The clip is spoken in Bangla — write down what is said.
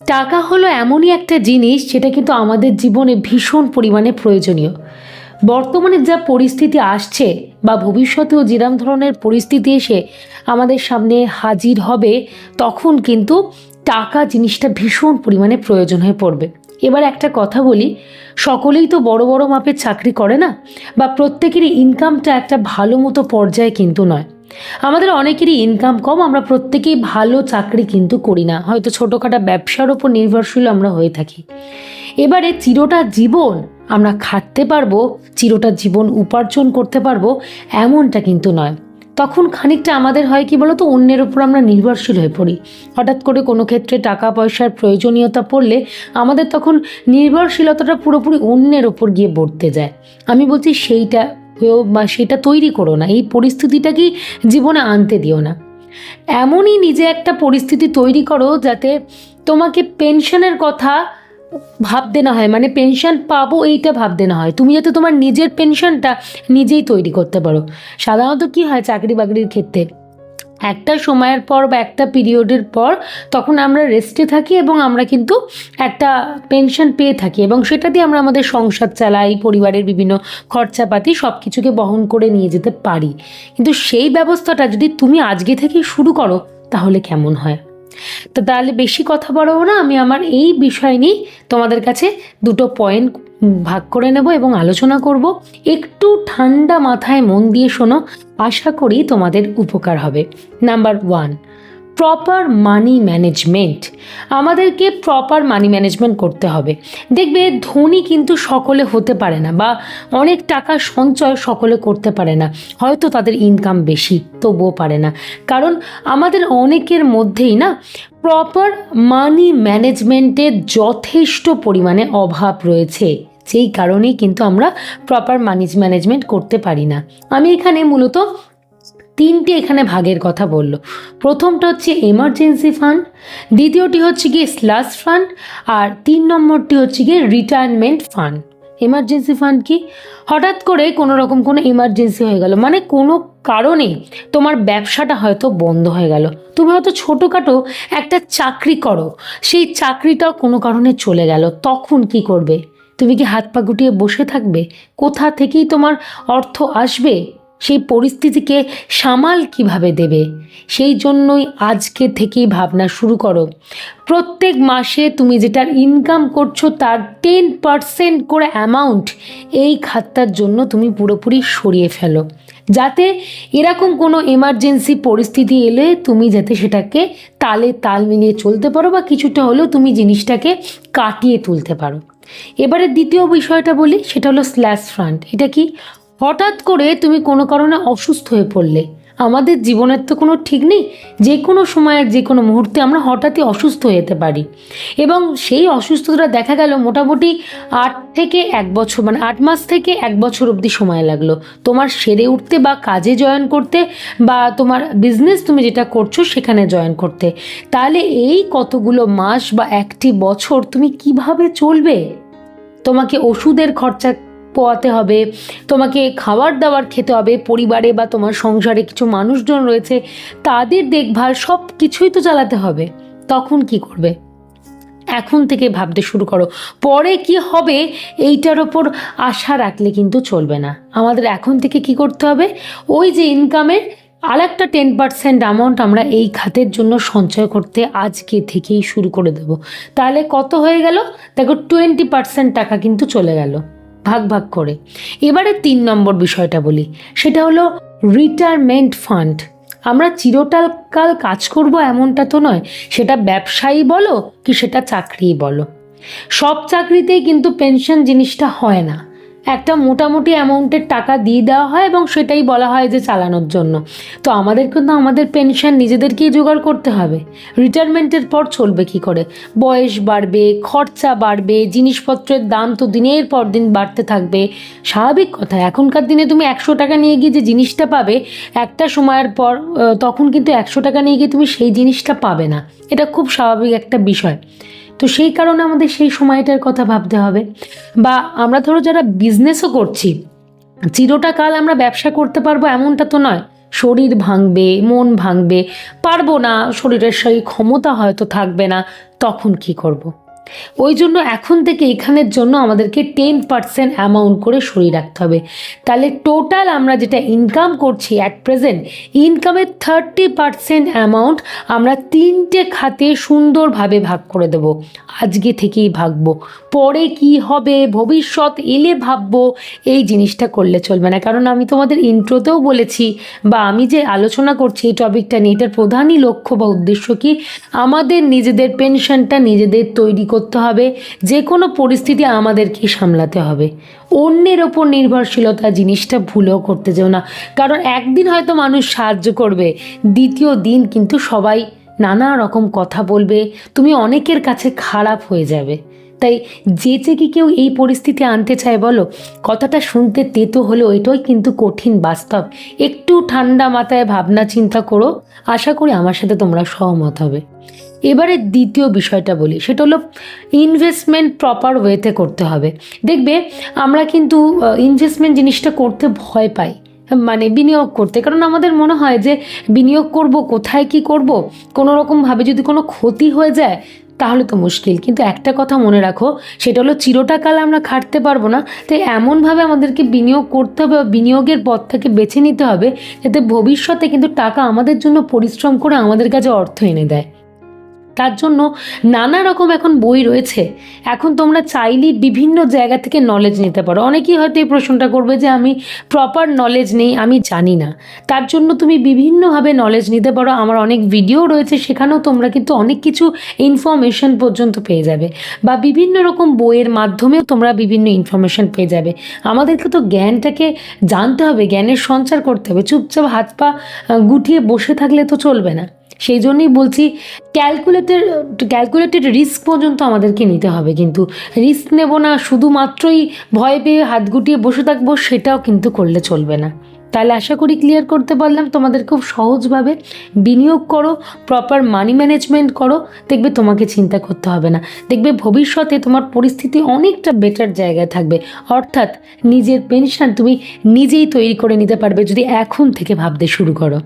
টাকা হলো এমনই একটা জিনিস যেটা কিন্তু আমাদের জীবনে ভীষণ পরিমাণে প্রয়োজনীয়। বর্তমানে যা পরিস্থিতি আসছে বা ভবিষ্যতেও যেরকম ধরনের পরিস্থিতি এসে আমাদের সামনে হাজির হবে, তখন কিন্তু টাকা জিনিসটা ভীষণ পরিমাণে প্রয়োজন হয়ে পড়বে। এবার একটা কথা বলি, সকলেই তো বড় বড় মাপের চাকরি করে না, বা প্রত্যেকেরই ইনকামটা একটা ভালো মতো পর্যায়ে কিন্তু নয়। আমাদের অনেকেরই ইনকাম কম, আমরা প্রত্যেকেই ভালো চাকরি কিন্তু করি না, হয়তো ছোটোখাটো ব্যবসার ওপর নির্ভরশীল আমরা হয়ে থাকি। এবারে চিরটা জীবন আমরা খাটতে পারবো, চিরটা জীবন উপার্জন করতে পারবো, এমনটা কিন্তু নয়। তখন খানিকটা আমাদের হয় কি বলতো, অন্যের ওপর আমরা নির্ভরশীল হয়ে পড়ি। হঠাৎ করে কোনো ক্ষেত্রে টাকা পয়সার প্রয়োজনীয়তা পড়লে আমাদের তখন নির্ভরশীলতাটা পুরোপুরি অন্যের ওপর গিয়ে পড়তে যায়। আমি বলছি সেইটা বা সেটা তৈরি করো না, এই পরিস্থিতিটাকেই জীবনে আনতে দিও না। এমনই নিজে একটা পরিস্থিতি তৈরি করো যাতে তোমাকে পেনশনের কথা ভাবতে না হয়, মানে পেনশন পাবো এইটা ভাবতে না হয়, তুমি যাতে তোমার নিজের পেনশনটা নিজেই তৈরি করতে পারো। সাধারণত কি হয় চাকরি বাকরির ক্ষেত্রে, একটা সময়ের পর বা একটা পিরিয়ডের পর তখন আমরা রেস্টে থাকি এবং আমরা কিন্তু একটা পেনশন পেয়ে থাকি, এবং সেটা দিয়ে আমরা আমাদের সংসার চালাই, পরিবারের বিভিন্ন খরচাপাতি সব কিছুকে বহন করে নিয়ে যেতে পারি। কিন্তু সেই ব্যবস্থাটা যদি তুমি আজকে থেকেই শুরু করো তাহলে কেমন হয়? তো তাহলে বেশি কথা বাড়াবো না, আমি আমার এই বিষয় নিয়ে তোমাদের কাছে দুটো পয়েন্ট ভাগ করে নেব এবং আলোচনা করব। একটু ঠান্ডা মাথায় মন দিয়ে শোনো, আশা করি তোমাদের উপকার হবে। Number 1, proper money management. আমাদেরকে প্রপার মানি ম্যানেজমেন্ট করতে হবে। দেখবে ধনী কিন্তু সকলে হতে পারে না, বা অনেক টাকা সঞ্চয় সকলে করতে পারে না, হয়তো তাদের ইনকাম বেশি তবুও পারে না, কারণ আমাদের অনেকের মধ্যেই না প্রপার মানি ম্যানেজমেন্টের যথেষ্ট পরিমাণে অভাব রয়েছে, যেই কারণেই কিন্তু আমরা প্রপার মানি ম্যানেজমেন্ট করতে পারি না। আমি এখানে মূলত তিনটে এখানে ভাগের কথা বললো। প্রথমটা হচ্ছে এমার্জেন্সি ফান্ড, দ্বিতীয়টি হচ্ছে গিয়ে স্লাস ফান্ড, আর 3 নম্বরটি হচ্ছে গিয়ে রিটায়ারমেন্ট ফান্ড। এমার্জেন্সি ফান্ড কি? হঠাৎ করে কোনো রকম কোনো এমার্জেন্সি হয়ে গেল, মানে কোনো কারণে তোমার ব্যবসাটা হয়তো বন্ধ হয়ে গেল, তুমি হয়তো ছোটোখাটো একটা চাকরি করো, সেই চাকরিটাও কোনো কারণে চলে গেল, তখন কি করবে? তুমি কি হাত পা গুটিয়ে বসে থাকবে? কোথা থেকেই তোমার অর্থ আসবে? সেই পরিস্থিতিকে সামাল কিভাবে দেবে? সেই জন্যই আজকে থেকেই ভাবনা শুরু করো। প্রত্যেক মাসে তুমি যেটা ইনকাম করছো তার 10% করে অ্যামাউন্ট এই খাতটার জন্য তুমি পুরোপুরি সরিয়ে ফেলো, যাতে এরকম কোনো এমার্জেন্সি পরিস্থিতি এলে তুমি যাতে সেটাকে তালে তাল মিলিয়ে চলতে পারো, বা কিছুটা হলেও তুমি জিনিসটাকে কাটিয়ে তুলতে পারো। এবারে দ্বিতীয় বিষয়টা বলি, সেটা হলো স্ল্যাশ ফান্ড। এটা কি? হঠাৎ করে তুমি কোনো কারণে অসুস্থ হয়ে পড়লে, আমাদের জীবনের তো কোনো ঠিক নেই, যে কোনো সময়ে যে কোনো মুহূর্তে আমরা হঠাৎই অসুস্থ হয়ে যেতে পারি, এবং সেই অসুস্থতাটা দেখা গেল মোটামুটি 8 থেকে 1 বছর, মানে 8 মাস থেকে 1 বছর অবধি সময় লাগলো তোমার সেরে উঠতে, বা কাজে জয়েন করতে, বা তোমার বিজনেস তুমি যেটা করছো সেখানে জয়েন করতে। তাহলে এই কতগুলো মাস বা একটি বছর তুমি কিভাবে চলবে? তোমাকে ওষুধের খরচা পোয়াতে হবে, তোমাকে খাবার দাবার খেতে হবে, পরিবারে বা তোমার সংসারে কিছু মানুষজন রয়েছে তাদের দেখভাল সব কিছুই তো চালাতে হবে। তখন কি করবে? এখন থেকে ভাবতে শুরু করো, পরে কি হবে এইটার ওপর আশা রাখলে কিন্তু চলবে না। আমাদের এখন থেকে কি করতে হবে? ওই যে ইনকামের আর একটা 10% অ্যামাউন্ট আমরা এই খাতের জন্য সঞ্চয় করতে আজকে থেকেই শুরু করে দেব। তাহলে কত হয়ে গেল? দেখো 20% টাকা কিন্তু চলে গেল ভাগ ভাগ করে। এবারে 3 নম্বর বিষয়টা বলি, সেটা হলো রিটায়ারমেন্ট ফান্ড। আমরা চিরকাল কাজ করব এমনটা তো নয়, সেটা ব্যবসায়ী বলো কি সেটা চাকরিই বলো, সব চাকরিতেই কিন্তু পেনশন জিনিসটা হয় না। একটা মোটামুটি অ্যামাউন্টের টাকা দিয়ে দেওয়া হয় এবং সেটাই বলা হয় যে চালানোর জন্য। তো আমাদের কিন্তু আমাদের পেনশন নিজেদেরকেই জোগাড় করতে হবে। রিটায়ারমেন্টের পর চলবে কি করে? বয়স বাড়বে, খরচা বাড়বে, জিনিসপত্রের দাম তো দিনের পর দিন বাড়তে থাকবে, স্বাভাবিক কথা। এখনকার দিনে তুমি 100 টাকা নিয়ে গিয়ে যে জিনিসটা পাবে, একটা সময়ের পর তখন কিন্তু 100 টাকা নিয়ে গিয়ে তুমি সেই জিনিসটা পাবে না, এটা খুব স্বাভাবিক একটা বিষয়। তো সেই কারণে আমাদের সেই সময়টার কথা ভাবতে হবে। বা আমরা ধরো যারা বিজনেসও করছি, চিরটা কাল আমরা ব্যবসা করতে পারবো এমনটা তো নয়, শরীর ভাঙবে, মন ভাঙবে, পারবো না, শরীরের সেই ক্ষমতা হয়তো থাকবে না, তখন কি করব। ওই জন্য এখন থেকে এখানের জন্য আমাদেরকে 10% অ্যামাউন্ট করে সরিয়ে রাখতে হবে। তাহলে টোটাল আমরা যেটা ইনকাম করছি অ্যাট প্রেজেন্ট, ইনকামের 30% অ্যামাউন্ট আমরা 3টে খাতে সুন্দরভাবে ভাগ করে দেব। আজকে থেকেই ভাববো, পরে কি হবে ভবিষ্যৎ এলে ভাববো, এই জিনিসটা করলে চলবে না। কারণ আমি তোমাদের ইন্ট্রোতেও বলেছি, বা আমি যে আলোচনা করছি এই টপিকটা নিয়ে, এটার প্রধানই লক্ষ্য বা উদ্দেশ্য কি, আমাদের নিজেদের পেনশনটা নিজেদের তৈরি করতে হবে। যে কোনো পরিস্থিতি আমাদেরকে সামলাতে হবে। অন্যের ওপর নির্ভরশীলতা জিনিসটা ভুলেও করতে যেও না। কারণ একদিন হয়তো মানুষ সাহায্য করবে, দ্বিতীয় দিন কিন্তু সবাই নানা রকম কথা বলবে, তুমি অনেকের কাছে খারাপ হয়ে যাবে। তাই যেচে কি কেউ এই পরিস্থিতি আনতে চায় বলো? কথাটা শুনতে তেতো হলেও এটাই কিন্তু কঠিন বাস্তব। একটু ঠান্ডা মাথায় ভাবনা চিন্তা করো, আশা করি আমার সাথে তোমরা সহমত হবে। এবারে দ্বিতীয় বিষয়টা বলি, সেটা হলো ইনভেস্টমেন্ট প্রপার ওয়েতে করতে হবে। দেখবে আমরা কিন্তু ইনভেস্টমেন্ট জিনিসটা করতে ভয় পাই, মানে বিনিয়োগ করতে। কারণ আমাদের মনে হয় যে বিনিয়োগ করব, কোথায় কি করব, কোনো রকমভাবে যদি কোনো ক্ষতি হয়ে যায় তাহলে তো মুশকিল। কিন্তু একটা কথা মনে রাখো, সেটা হলো চিরটাকাল আমরা খাটতে পারবো না। তাই এমনভাবে আমাদেরকে বিনিয়োগ করতে হবে, বিনিয়োগের পথটাকে বেছে নিতে হবে যাতে ভবিষ্যতে কিন্তু টাকা আমাদের জন্য পরিশ্রম করে আমাদের কাছে অর্থ এনে দেয়। তার জন্য নানা রকম এখন বই রয়েছে। এখন তোমরা চাইলেই বিভিন্ন জায়গা থেকে নলেজ নিতে পারো। অনেকেই হয়তো এই প্রশ্নটা করবে যে আমি প্রপার নলেজ নেই, আমি জানি না। তার জন্য তুমি বিভিন্নভাবে নলেজ নিতে পারো। আমার অনেক ভিডিও রয়েছে, সেখানেও তোমরা কিন্তু অনেক কিছু ইনফরমেশন পর্যন্ত পেয়ে যাবে, বা বিভিন্ন রকম বইয়ের মাধ্যমেও তোমরা বিভিন্ন ইনফরমেশন পেয়ে যাবে। আমাদেরকে তো জ্ঞানটাকে জানতে হবে, জ্ঞানের সঞ্চার করতে হবে। চুপচাপ হাত পা গুটিয়ে বসে থাকলে তো চলবে না। সেই জন্যই বলছি ক্যালকুলেটেড রিস্ক পর্যন্ত আমাদেরকে নিতে হবে। কিন্তু রিস্ক নেব না, শুধুমাত্রই ভয় পেয়ে হাত গুটিয়ে বসে থাকবো, সেটাও কিন্তু করলে চলবে না। তাহলে আশা করি ক্লিয়ার করতে পারলাম তোমাদের খুব সহজভাবে। বিনিয়োগ করো, প্রপার মানি ম্যানেজমেন্ট করো, দেখবে তোমাকে চিন্তা করতে হবে না। দেখবে ভবিষ্যতে তোমার পরিস্থিতি অনেকটা বেটার জায়গায় থাকবে। অর্থাৎ নিজের পেনশন তুমি নিজেই তৈরি করে নিতে পারবে যদি এখন থেকে ভাবতে শুরু করো।